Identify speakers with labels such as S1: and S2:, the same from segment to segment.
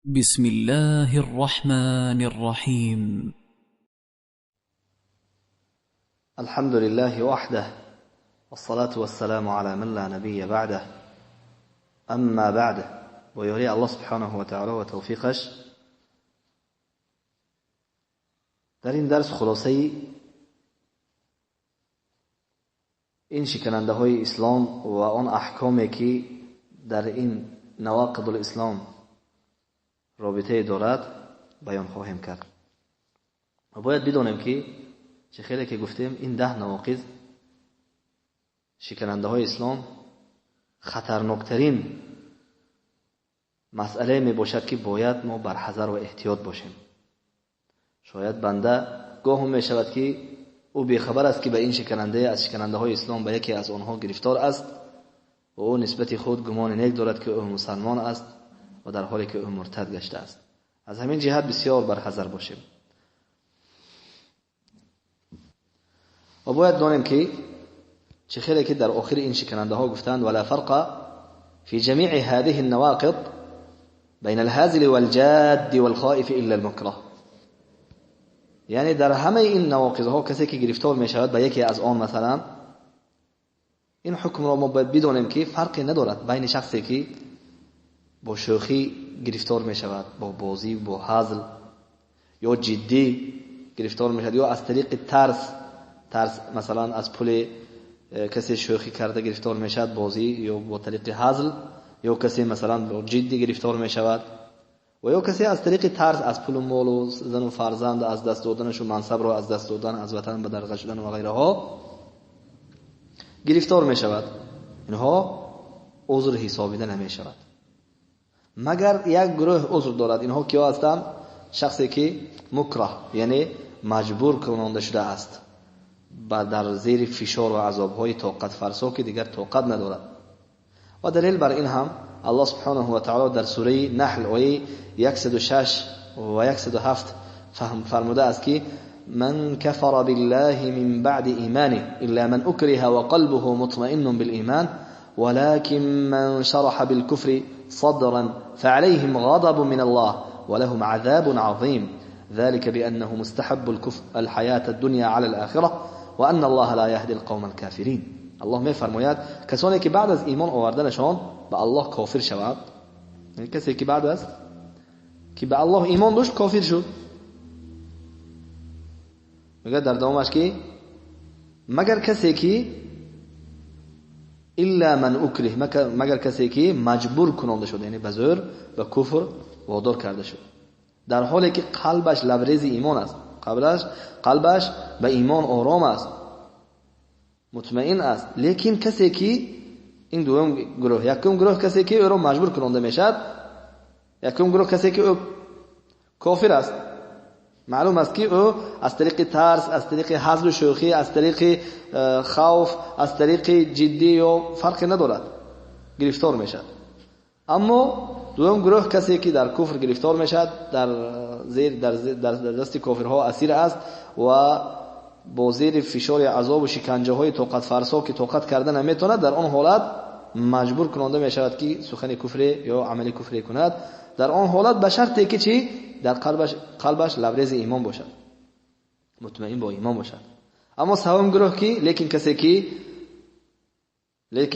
S1: بسم الله الرحمن الرحيم.
S2: الحمد لله وحده والصلاة والسلام على من لا نبي بعده اما بعد. با یاری الله سبحانه و تعالی و توفیقش در این درس خلاصه این شکننده های اسلام و آن احکامی که در این نواقض الاسلام رابطه دارد بیان خواهیم کرد. و باید بدانیم که چه خیلی که گفتیم این 10 نواقض شکننده های اسلام خطرناکترین مسئله می باشد که باید ما بر حذر و احتیاط باشیم. شاید بنده گاه می شود که او بیخبر است که به این شکننده های اسلام به یکی از آنها گرفتار است و او نسبت خود گمان نیک دارد که او مسلمان است و در حالی که او مرتد گشته است. از همین جهت بسیار بر حذر باشیم. و باید دانیم که چه خیلی که در آخر این شکننده ها گفتند ولا فرق في جميع هذه النواقض بين الهازل والجاد والخائف الا المكره. یعنی در همه این نواقض ها کسی که گرفتار می شود به یکی از آن، مثلا این حکم را ما باید بدانیم که فرقی ندارد بین شخصی که با شوخی گرفتار می شود، با بازی، با هزل، یا جدی گرفتار می شود، یا از طریق ترس مثلا از پول کسی شوخی کرده گرفتار می شود بازی، یا با طریق هزل، یا کسی مثلا با جدی گرفتار می شود، و یا کسی از طریق ترس از پول و مال و زن و فرزند از دست دادنش و منصب را از دست دادن، از وطن به درگذر شدن و غیره ها گرفتار می شود. اینها عذر حسابیده نمی شود مگر یک گروه عذر دارد. اینها کیا هستند؟ شخصی که مکره یعنی مجبور کننده شده است در زیر فشار و عذاب‌های طاقت فرسا که دیگر طاقت ندارد. و دلیل بر این هم الله سبحانه و تعالی در سوره نحل آیه 106 و 107 فرموده است که من كفر بالله من بعد ایمانه الا من اکره وقلبه مطمئن بالایمان ولكن من شرح بالكفر صدرا فعليهم غضب من الله ولهم عذاب عظيم ذلك بأنه مستحب الحياة الدنيا على الآخرة وأن الله لا يهدي القوم الكافرين. الله میفرماید کسانی که بعد از ایمان آوردنشان به الله کافر شود، یعنی کسی که بعد از که به الله ایمان داشت کافر شد، میگه در دومش که مگر کسی که الا من اکره، مگر کسی که مجبور کننده شد، یعنی به زور به کفر وادار کرده شد، در حالی که قلبش لبریز ایمان است، قلبش به ایمان آرام است، مطمئن است. لیکن کسی که این دوم گروه، یکم گروه کسی که او را مجبور کننده میشد، یکم گروه کسی که او کافر است. معلوم است که او از طریق ترس، از طریق هزل و شوخی، از طریق خوف، از طریق جدی یا فرقی ندارد گرفتار میشد. اما دوم گروه کسی که در کفر گرفتار میشد، در دست کافرها اسیر است و با زیر فشار عذاب و شکنجه های طاقت فرسا که طاقت کردن نمیتواند، در آن حالت مجبور کننده میشود که سخن کفری یا عمل کفری کند. در آن حالت به شرطی که چی؟ در قلبش لبریز ایمان باشد، مطمئن با ایمان باشد. اما سوم گروه کی؟ لیکن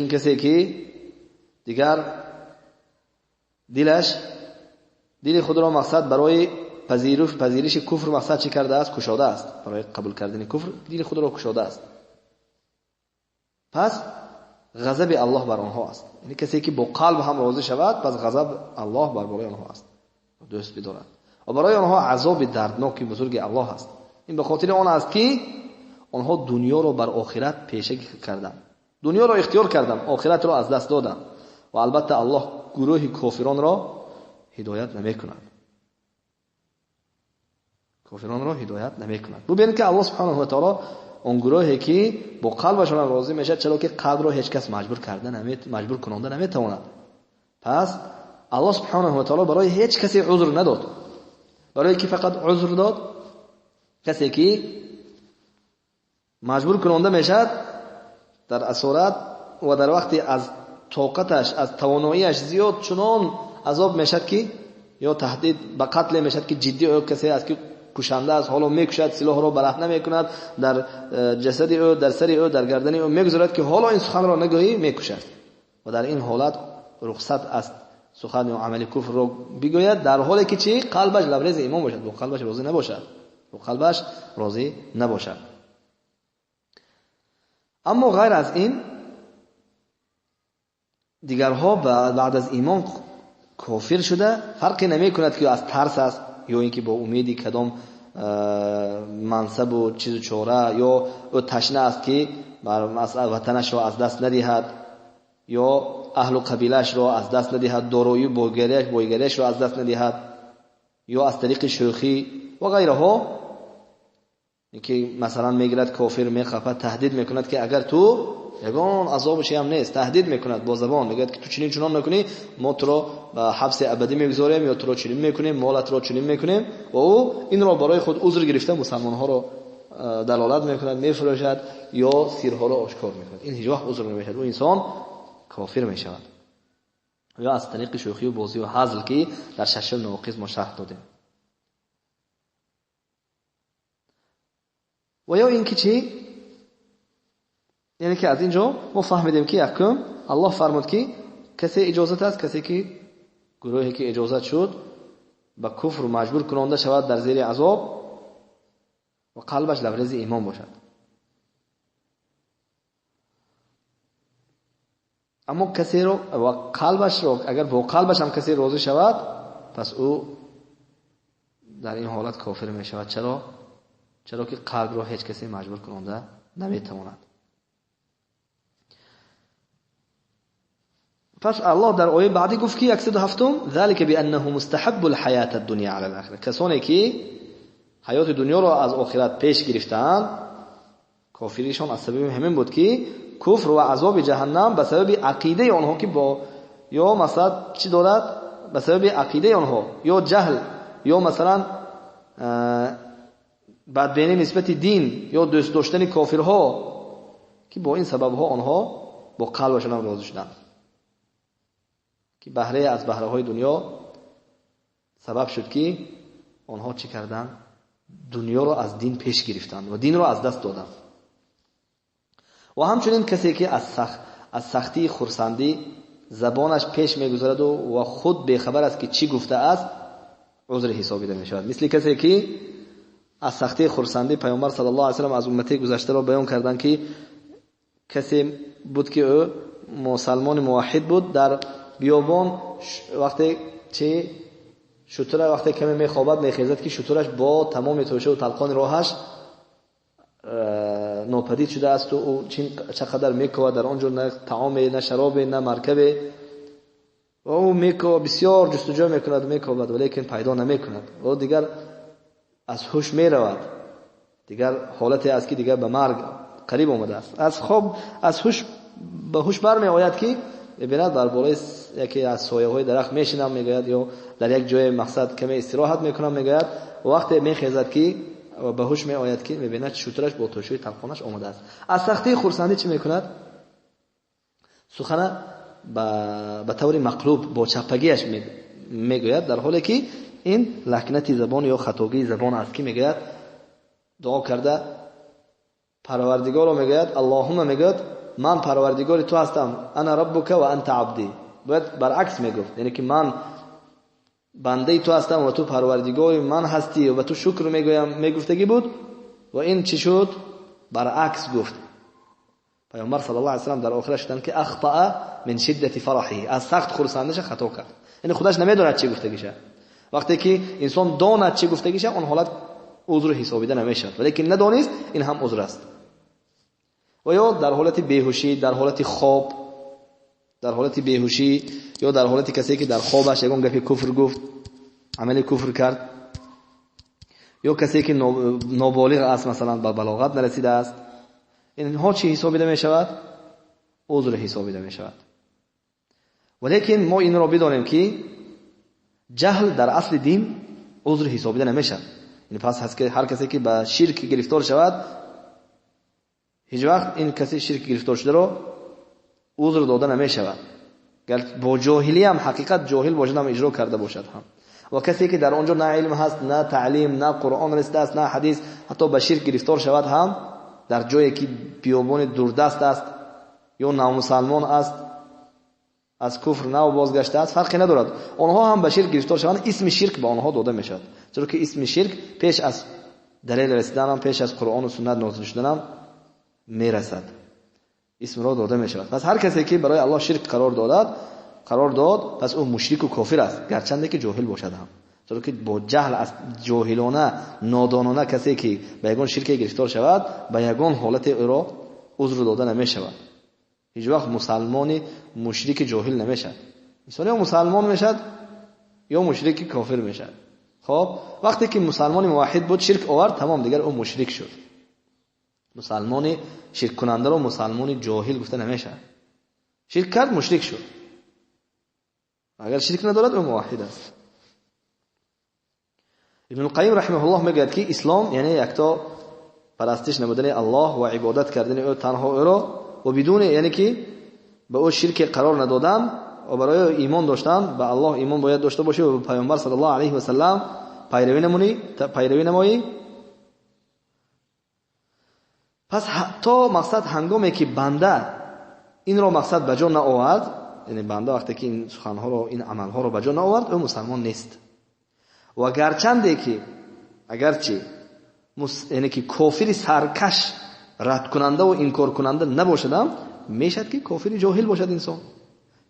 S2: کسی که دیگر دل خود را مقصد برای پذیرش کفر مقصد چی کرده است؟ کشاده است. برای قبول کردن کفر دل خود را کشاده است. پس غضب الله بر آنها است. یعنی کسی که با قلب هم راضی شود، پس غضب الله بر بالای آنها است، دوست بدارد و برای آنها عذاب دردناک بزرگ الله است. این به خاطر آن است که آنها دنیا را بر آخرت پیشه کردند، دنیا را اختیار کردند، آخرت را از دست دادند. و البته الله گروه کافران را هدایت نمی‌کند. ببینید که الله سبحانه و تعالی اون گروهی که با قلبشون راضی میشه، چرا که قلب را هیچ کس مجبور کننده نمیتواند. پس الله سبحانه و تعالی برای هیچ کسی عذر نداد. برای کی فقط عذر داد؟ کسی که مجبور کننده میشه در اسارت و در وقتی از طاقتش، از تواناییش زیاد چنان عذاب میشد که یا تهدید به قتل میشد که جدی او کسی است که کشنده است، حالا میکشد، سلاح را برهنه میکند، در جسد او، در سر او، در گردن او میگذارد که حالا این سخن را نگویی، میکشد. و در این حالت رخصت است سخن و عمل کفر رو بگوید، در حالی که چی؟ قلبش لبریز ایمان باشد، و قلبش راضی نباشد، و قلبش راضی نباشد. اما غیر از این دیگرها بعد از ایمان کافر شده فرقی نمی کند که از ترس است یا اینکه با امیدی کدام منصب و چیز چوره، یا او تشنه است که وطنش را از دست ندهد، یا اهل و قبیلش را از دست ندهد، دارایی و بایگریش را از دست ندهد، یا از طریق شوخی و غیره ها، اینکه مثلا میگرد کافر میخفت، تهدید میکند که اگر تو یگان عذابش هم نیست، تهدید میکند با زبان، میگه که تو چنین چنان نکنی ما تو را به حبس ابدی میگذاریم، یا تو را چنین میکنیم، مالت را چنین میکنیم. و او این را برای خود عذر گرفته مسلمان ها را دلالت میکند، میفروشد یا سیرها را آشکار میکند. این هیچ وقت عذر نمیشد، او انسان کافر میشود. یا از طریق شوخی و بازی و هزل که در شش نواقض ما شرح دادیم. و یا اینکه چی؟ یعنی که از اینجا ما فهمیدیم که یکم الله فرمود که کسی اجازت است، کسی که گروهی که اجازت شد به کفر مجبور کننده شود در زیر عذاب و قلبش لبریز ایمان باشد. اما کسی رو و قلبش رو اگر با قلبش هم کسی راضی شود، پس او در این حالت کافر می شود. چرا که قلب رو هیچ کسی مجبور کننده نمیتواند. پس الله در آیه بعدی گفت که 107 ذلك بانه مستحب الحیات الدنیا علی الاخره، کسانی که حیات دنیا را از آخرت پیش گرفتند کافریشان از سبب همین بود که کفر و عذاب جهنم به سبب عقیده آنها که با یا مثلا چی دارد، به سبب عقیده آنها یا جهل یا مثلا بدبینی نسبت دین یا دوست داشتن کافرها که با این سبب ها آنها با قلبشان راضی شدند، که بهره از بهره های دنیا سبب شد که آنها چی کردند؟ دنیا را از دین پیش گرفتند و دین را از دست دادند. و همچنین کسی که از سختی خرسندی زبانش پیش میگذارد و خود بیخبر است که چی گفته است، عذر حسابیده می شود. مثل کسی که از سختی خرسندی پیامبر صلی الله علیه و سلم از امتی گذشته را بیان کردند که کسی بود که او مسلمان موحد بود، در بیابان وقتی چه شتر وقتی کمی میخوابد میخیزد که شترش با تمام توشه و تلقان راهش ناپدید شده است و او چقدر میکوه در آنجا، نه طعام نه شراب نه مرکب، و او میکوه بسیار جستجو میکند میکوه ولیکن پیدا نمیکند و دیگر از هوش میرود، دیگر حالتی است که دیگر به مرگ قریب آمده است. از خواب از هوش به هوش برمی آید که ببیند در بالای یکی از سایه های درخت میشینم میگوید، یا در یک جای مقصد کمی استراحت میکنم میگوید، و وقتی میخیزد که به هوش می آید که میبیند شوترش با توشه تلقانش آمده است. از سختی خرسندی چی میکند؟ سخن به طور مقلوب با چپگیش میگوید، در حالی که این لکنت زبان یا خطاگی زبان است که میگوید دعا کرده پروردگار رو میگوید اللهم میگوید من پروردگار تو هستم، انا ربک و انت عبدی. باید برعکس میگفت، یعنی که من بنده تو هستم و تو پروردگار من هستی و تو شکر میگویم میگفتگی بود، و این چی شد؟ برعکس گفت. پیامبر صلی الله علیه و سلم در آخرش گفتند که اخطأ من شدت فرحه، از سخت خرسندیش خطا کرد، یعنی خودش نمیدوند چی گفتگیشه. وقتی که انسان داند چی گفتگیشه اون حالت عذر حسابیده نمیشد، ولی ندانست این هم عذر است. و یا در حالت بیهوشی، در حالت خواب، در حالت بیهوشی یا در حالت کسی که در خوابش یگان گفی کفر گفت، عمل کفر کرد، یا کسی که نابالغ است مثلا به بلاغت نرسیده است، اینها چی حسابیده می شود؟ عذر حسابیده می شود. ولیکن ما این را بدانیم که جهل در اصل دین عذر حسابیده نمیشه. یعنی پس هست که هر کسی که به شرک گرفتار شود، هیچ وقت این کسی شرک گرفتار شده رو عذر داده نمی شود، گر با جاهلی هم حقیقت جاهل باشد هم اجرا کرده باشد هم. و کسی که در اونجا نه علم هست، نه تعلیم، نه قرآن رسیده است، نه حدیث، حتی به شرک گرفتار شود هم در جایی که بیابان دوردست است یا نامسلمان است، از کفر نو بازگشته است، فرقی ندارد. آنها هم به شرک گرفتار شوند، اسم شرک به آنها داده میشد، چرا که اسم شرک پیش از دلیل رسیدن هم، پیش از قرآن و سنت نازل شدن هم میرسد، اسم را داده میشود. پس هر کسی که برای الله شرک قرار داد پس او مشرک و کافر است، گرچنده که جاهل باشد هم، چرا که با جهل از جاهلانه نادانانه کسی که به یگان شرک گرفتار شود به یگان حالت او را عذر داده نمیشود. هیچ وقت مسلمانی مشرک جاهل نمیشد، انسان یا مسلمان میشد یا مشرک کافر میشد. خب وقتی که مسلمان موحد بود شرک آورد، تمام دیگر او مشرک شد. مسلمان شرک کننده رو مسلمان جاهل گفته نمیشه، شرک کرد مشرک شد. اگر شرک ندارد او موحد است. ابن القیم رحمه الله میگه که اسلام یعنی یکتا پرستش نمودن الله و عبادت کردن او تنها او را، و بدون یعنی که به او شرک قرار ندادن و برای ایمان داشتن به الله ایمان باید داشته باشی و به پیامبر صلی الله علیه و سلم پیروی نمایی. پس تا مقصد هنگامی که بنده این را مقصد به جا نآورد، یعنی بنده وقتی که این سخنها رو این عملها رو به جا نآورد او مسلمان نیست. و گرچنده که اگرچه یعنی که کافر سرکش رد کننده و انکار کننده نباشد، میشد که کافر جاهل باشد انسان،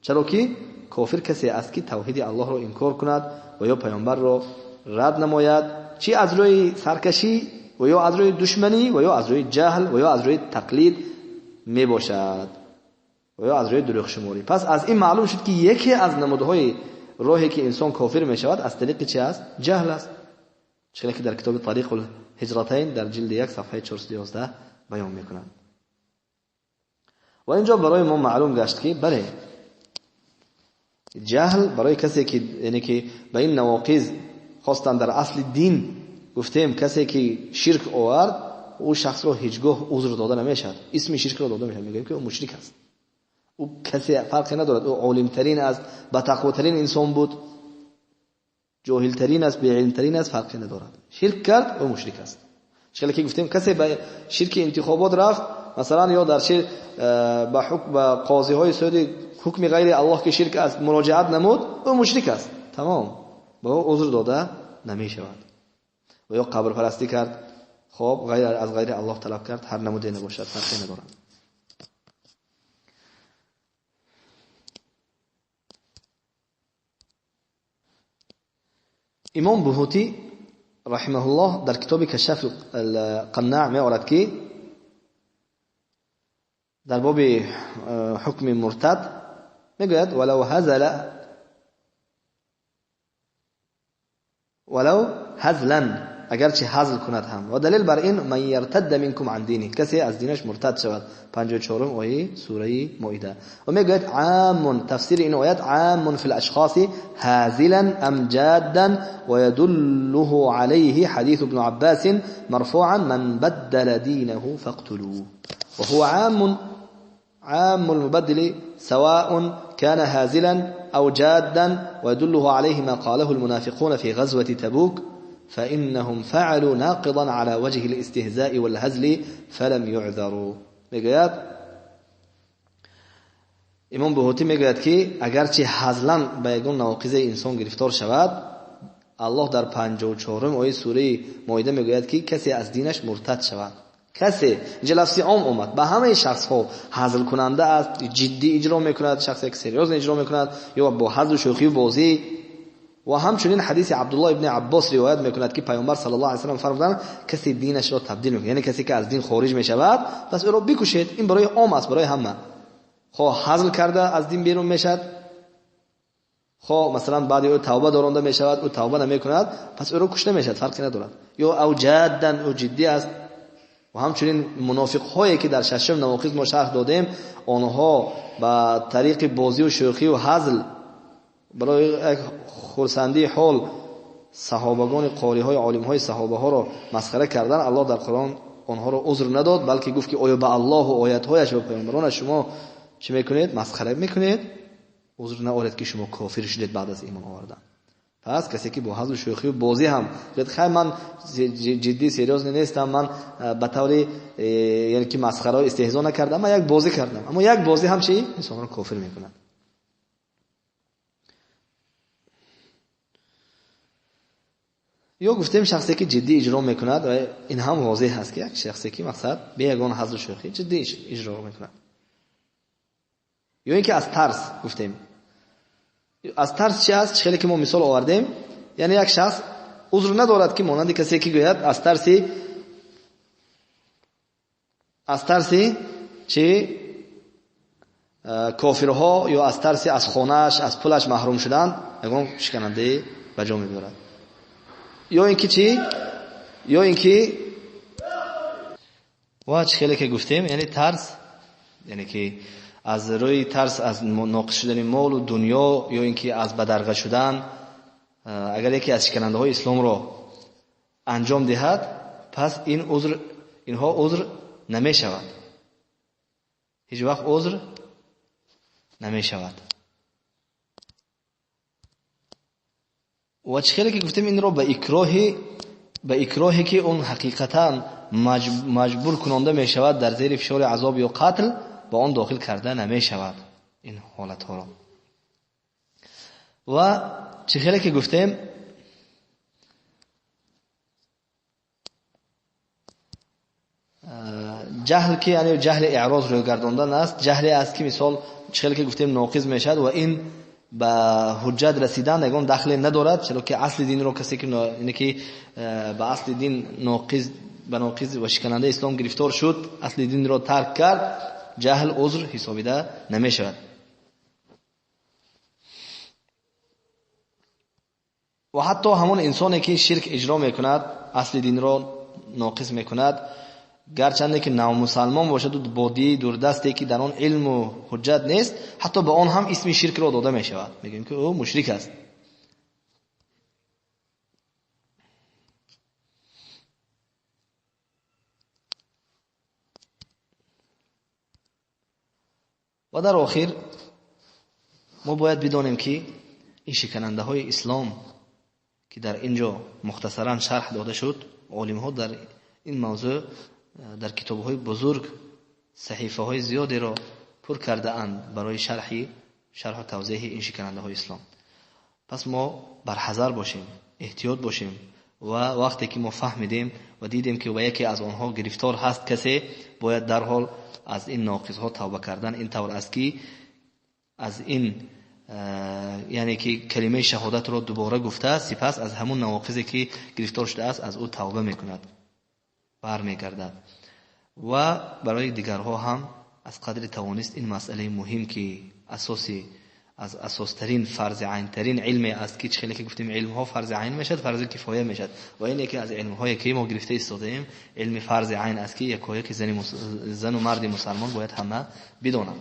S2: چرا که کافر کسی است که توحید الله را انکار کند و یا پیامبر را رد نماید، چی از روی سرکشی و یا از روی دشمنی و یا از روی جهل و یا از روی تقلید می باشد و یا از روی دروغ شماری. پس از این معلوم شد که یکی از نمودهای راهی که انسان کافر می شود از طریق چی است؟ جهل است، چون که در کتاب طریق الهجرتین در جلد 1 صفحه 411 بیان می کنند. و اینجا برای ما معلوم گشت که بله جهل برای کسی که یعنی که به این نواقض خواستن در اصل دین گفتیم کسی که شرک آورد او شخص را هیچگاه عذر داده نمیشد، اسم شرک را داده میشد، میگیم که او مشرک است. او کسی فرقی ندارد، او عالم ترین است، با تقوا ترین انسان بود، جاهل ترین است، بی علم ترین است، فرقی ندارد. شرک کرد او مشرک است. چون که گفتیم کسی به شرک انتخابات رفت، مثلا یا در شرک به حکم قاضی های سعودی حکم غیر الله که شرک است مراجعت نمود، او مشرک است، تمام، با او عذر داده نمی شود. و یا قبر پرستی کرد، خب غیر از غیر الله طلب کرد، هر نموده نباشد، فرقی ندارد. امام بهوتی رحمه الله در کتاب کشف القناع می آورد که در باب حکم مرتد میگوید ولو هزلا، اگرچه هزل کند هم. و دلیل بر این من یرتد منکم عن دینه، کسی از دینش مرتد شود، 54 آیه سوره مائده. و میگوید عام، تفسیر این آیات عام فی الاشخاص هازلا ام جادا و يدله علیه حدیث ابن عباس مرفوعا من بدل دینه فاقتلوه. و هو عام المبدل سواء كان هازلا أو جادا، ويدله عليه ما قاله المنافقون في غزوة تبوك فإنهم فعلوا ناقضا على وجه الاستهزاء والهزل فلم يعذروا. میگوید امام بهوتی میگوید که اگرچه هزلن به یگان نواقض انسان گرفتار شود، الله در 54 آیه سوره مائده میگوید که کسی از دینش مرتد شود. کسی اینجا لفظی عام اومد، به همه شخص ها هزل کننده است، جدی اجرا میکند، شخصی که سریوز اجرا میکند یا با هزل و شوخی و بازی. و همچنین حدیث عبدالله ابن عباس روایت میکند که پیامبر صلی الله علیه و سلم فرمودند کسی دینش را تبدیل میکند، یعنی کسی که از دین خارج میشود پس او را بکشید. این برای عام است، برای همه. خواه هزل کرده از دین بیرون میشد، خواه مثلا بعد او توبه دارنده میشود، او توبه نمیکند پس او را کشته میشد، فرقی ندارد. یا او جدا او جدی است. و همچنین منافق هایی که در ششم نواقض ما شرح دادیم، آنها با طریق بازی و شوخی و هزل برای خرسندی حال صحابگان قاری های عالم های صحابه ها را مسخره کردن، الله در قرآن آنها را عذر نداد، بلکه گفت که آیا به الله و آیات هایش و پیامبرانش شما چه میکنید؟ مسخره میکنید. عذر نآورید که شما کافر شدید بعد از ایمان آوردن. پس کسی که با حظ و شوخی و بازی هم خیلی من جدی سریوس نیستم، من به طور یعنی که مسخره و استهزا نکردم، من یک بازی کردم، اما یک بازی هم چی انسان رو کافر میکنه. یا گفتیم شخصی که جدی اجرا میکند و این هم واضح هست که یک شخصی که مقصد به یگان حظ و شوخی جدی اجرا میکند. یا اینکه از ترس گفتیم. از ترس چی است؟ خیلی که ما مثال آوردیم، یعنی یک شخص عذر ندارد که مانند کسی که گوید از ترسی چی کافرها یا از ترسی از خانه‌اش از پولش محروم شدن یگان شکننده به جا می‌برد. یا اینکه چی؟ یا اینکه واج خیلی که گفتیم یعنی ترس، یعنی که از روی ترس از ناقص شدن مال و دنیا، یا اینکه از بدرقه شدن، اگر یکی از شکننده های اسلام را انجام دهد، پس اینها عذر نمی شود، هیچ وقت عذر نمی شود. و چخیلی که گفتیم این را به اکراهی که اون حقیقتا مجبور کننده می شود در زیر فشار عذاب یا قتل، با آن داخل کرده نمی شود این حالت ها را. و چخیلی که گفتیم جهل که یعنی جهل اعراض روی گرداندن است، جهلی است که مثال چخیلی که گفتیم ناقض می شود و این به حجت رسیدن یگان دخل ندارد، چرا که اصل دین رو کسی که اینه که به اصل دین ناقض و شکننده اسلام گرفتار شد، اصل دین را ترک کرد، جهل عذر حسابیده نمی شود. و حتی همون انسانی که شرک اجرا میکند، اصل دین را ناقض میکند، گرچند که نامسلمان باشد و بادی دوردستی که در آن علم و حجت نیست، حتی به آن هم اسم شرک را داده می شود، میگیم که او مشرک است. و در آخر ما باید بدانیم که این شکننده های اسلام که در اینجا مختصرا شرح داده شد، عالم ها در این موضوع در کتاب های بزرگ صحیفه های زیادی را پر کرده اند برای شرح و توضیح این شکننده های اسلام. پس ما برحذر باشیم، احتیاط باشیم و وقتی که ما فهمیدیم و دیدیم که و یکی از آنها گرفتار هست کسی، باید در حال از این ناقص ها توبه کردن، این طور است که از این یعنی که کلمه شهادت را دوباره گفته، سپس از همون نواقضی که گرفتار شده است از او توبه میکند، برمیگردد. و برای دیگرها هم از قدر توانست این مسئله مهم که از اساسترین فرض عین ترین علم است که خیلی که گفتیم علم ها فرض عین میشد، فرض کفایه میشد، و این یکی از علم هایی که ما گرفته استادیم علم فرض عین است که یکایی که زن و مرد مسلمان باید همه بدانند.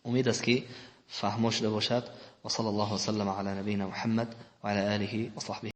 S2: امید است که فهم شده باشد. و صلی الله و سلم علی نبینا محمد و علی آله و صحبه.